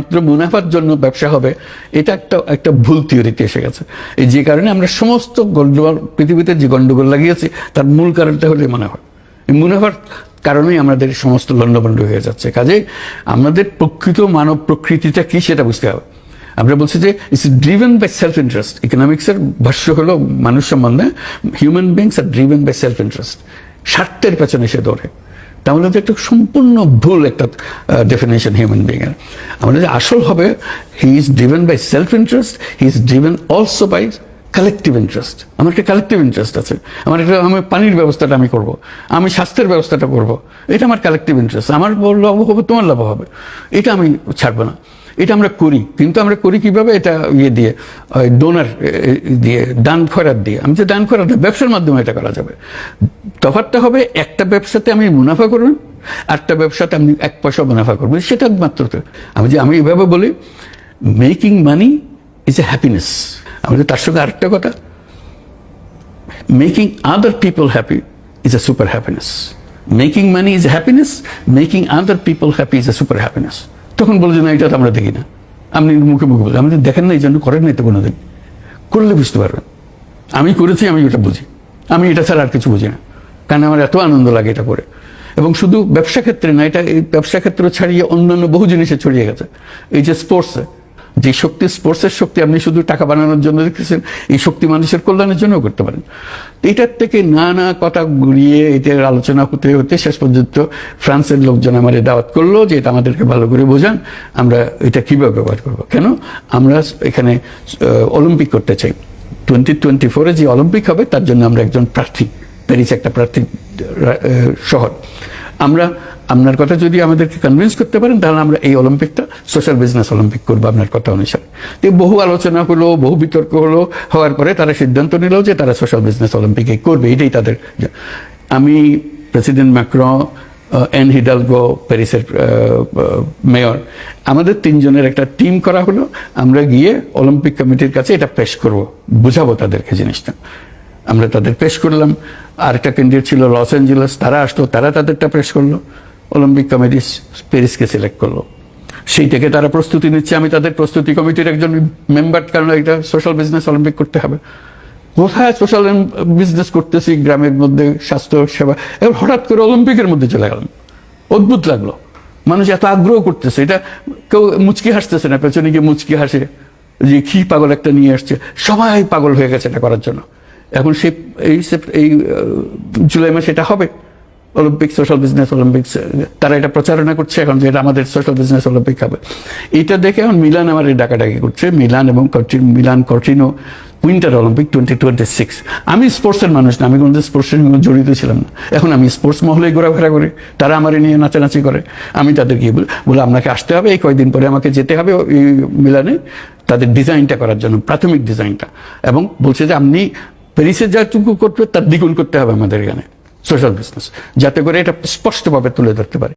শুধুমাত্র মুনাফার জন্য ব্যবসা হবে, এটা একটা ভুল থিওরিতে এসে গেছে। এই যে কারণে আমরা সমস্ত গন্ডগোল, পৃথিবীতে যে গন্ডগোল লাগিয়েছি তার মূল কারণটা হলো মুনাফা। এই মুনাফার কারণেই আমাদের সমস্ত লন্ডভন্ড হয়ে যাচ্ছে। কাজেই আমাদের প্রকৃত মানব প্রকৃতিটা কি সেটা বুঝতে হবে। আমরা বলছি যে it's driven by self interest. ইকোনমিক্সের ভাষ্য হলো মানুষ সম্বন্ধে হিউম্যান বিংস আর ড্রিভেন বাই সেলফ ইন্টারেস্ট, স্বার্থের পেছনে সে দৌড়ে। তাহলে তো একটা সম্পূর্ণ ভুল একটা ডেফিনেশন হিউম্যান বিং এর। আমাদের যে আসল হবে, he is driven by self interest, he is driven also by collective interest. আমার একটা কালেকটিভ ইন্টারেস্ট আছে, আমার পানির ব্যবস্থাটা আমি করব, আমি স্বাস্থ্যের ব্যবস্থাটা করব, এটা আমার কালেকটিভ ইন্টারেস্ট। আমার লাভ হবে, তোমার লাভ হবে, এটা আমি ছাড়বো না। এটা আমরা করি, কিন্তু আমরা করি কিভাবে? এটা ইয়ে দিয়ে, ডোনার দিয়ে, দান খয়রাত দিয়ে। আমি যে দান খয়রাত ব্যবসার মাধ্যমে এটা করা যাবে। তফাৎটা হবে, একটা ব্যবসাতে আমি মুনাফা করবেন, আরেকটা ব্যবসাতে আমি 1 পয়সা মুনাফা করবো, সেটা মাত্র। আমি এভাবে বলি, making money is a happiness. আমাদের তার সঙ্গে আরেকটা কথা, making other people happy is a super happiness. Making money is a happiness, making other people happy is a super happiness. তখন বলছে না, এটা তো আমরা দেখি না। আপনি মুখে মুখে বলছেন, আমাদের দেখেন না, এই জন্য করেন নাই তো কোনোদিন। করলে বুঝতে পারবেন। আমি করেছি, আমি ওটা বুঝি। আমি এটা ছাড়া আর কিছু বুঝি না, কারণ আমার এত আনন্দ লাগে এটা করে। এবং শুধু ব্যবসা ক্ষেত্রে না, এটা এই ব্যবসা ক্ষেত্র ছাড়িয়ে অন্যান্য বহু জিনিসে ছড়িয়ে গেছে। এই যে স্পোর্টসে যে শক্তি, স্পোর্টসের শক্তি আপনি শুধু টাকা বানানোর জন্য দেখতেছেন, এই শক্তি মানুষের কল্যাণের জন্যও করতে পারেন। এটার থেকে নানা কথা ঘুরিয়ে এটার আলোচনা হতে হতে শেষ পর্যন্ত ফ্রান্সের লোকজন আমার দাওয়াত করলো যে এটা আমাদেরকে ভালো করে বোঝান, আমরা এটা কিভাবে ব্যবহার করবো। কেন আমরা এখানে অলিম্পিক করতে চাই, 2024 যে অলিম্পিক হবে তার জন্য আমরা একজন প্রার্থী, প্যারিস একটা প্রার্থী শহর। আপনার কথা যদি আমাদেরকে কনভিন্স করতে পারেন, তাহলে আমরা এই অলিম্পিকটা সোশ্যাল বিজনেস অলিম্পিক করবো আপনার কথা অনুসারে। বহু আলোচনা হলো, বহু বিতর্ক হলো, হওয়ার পরে তারা সিদ্ধান্ত নিল যে তারা সোশ্যাল বিজনেস অলিম্পিকে করবে, এটাই তাদের। আমি, প্রেসিডেন্ট ম্যাক্রন, এন হিডালগো প্যারিসের মেয়র, আমাদের 3 জনের একটা টিম করা হলো। আমরা গিয়ে অলিম্পিক কমিটির কাছে এটা পেশ করব, বুঝাবো তাদেরকে জিনিসটা। আমরা তাদের পেশ করলাম। আরেকটা ক্যান্ডিডেট ছিল লস অ্যাঞ্জেলেস, তারা আসলো, তারা তাদেরটা পেশ করলো। অলিম্পিক কমিটি প্যারিসকে সিলেক্ট করলো। সেই থেকে তারা প্রস্তুতি নিচ্ছে। আমি তাদের প্রস্তুতি কমিটির একজন মেম্বার, কারণ এটা সোশ্যাল বিজনেস অলিম্পিক করতে হবে। কোথায় সোশ্যাল বিজনেস করতেছি, গ্রামের মধ্যে স্বাস্থ্য সেবা, এবার হঠাৎ করে অলিম্পিকের মধ্যে চলে গেলাম। অদ্ভুত লাগলো, মানুষ এত আগ্রহ করতেছে। এটা কেউ মুচকি হাসতেছে না, পেছনে গিয়ে মুচকি হাসে যে কি পাগল একটা নিয়ে আসছে। সবাই পাগল হয়ে গেছে এটা করার জন্য। এখন এই জুলাই মাসে এটা হবে অলিম্পিক, সোশ্যাল বিজনেস অলিম্পিক্স। তারা এটা প্রচারণা করছে এখন যে এটা আমাদের সোশ্যাল বিজনেস অলিম্পিক হবে। এটা দেখে এখন মিলান আমার ডাকাডাকি করছে, মিলান এবং মিলান কর্টিনো উইন্টার অলিম্পিক 2026। আমি স্পোর্টসের মানুষ না, আমি কোনো স্পোর্টসের সঙ্গে জড়িত ছিলাম না। এখন আমি স্পোর্টস মহলেই ঘোরাফেরা করি, তারা আমার নিয়ে নাচানাচি করে। আমি তাদেরকে বলে আপনাকে আসতে হবে, এই কয়েকদিন পরে আমাকে যেতে হবে এই মিলানে তাদের ডিজাইনটা করার জন্য, প্রাথমিক ডিজাইনটা। এবং বলছে যে আপনি প্যারিসে যাটুকু করতে তার দ্বিগুণ করতে হবে আমাদের এখানে সোশ্যাল বিজনেস, যাতে করে এটা স্পষ্টভাবে তুলে ধরতে পারে।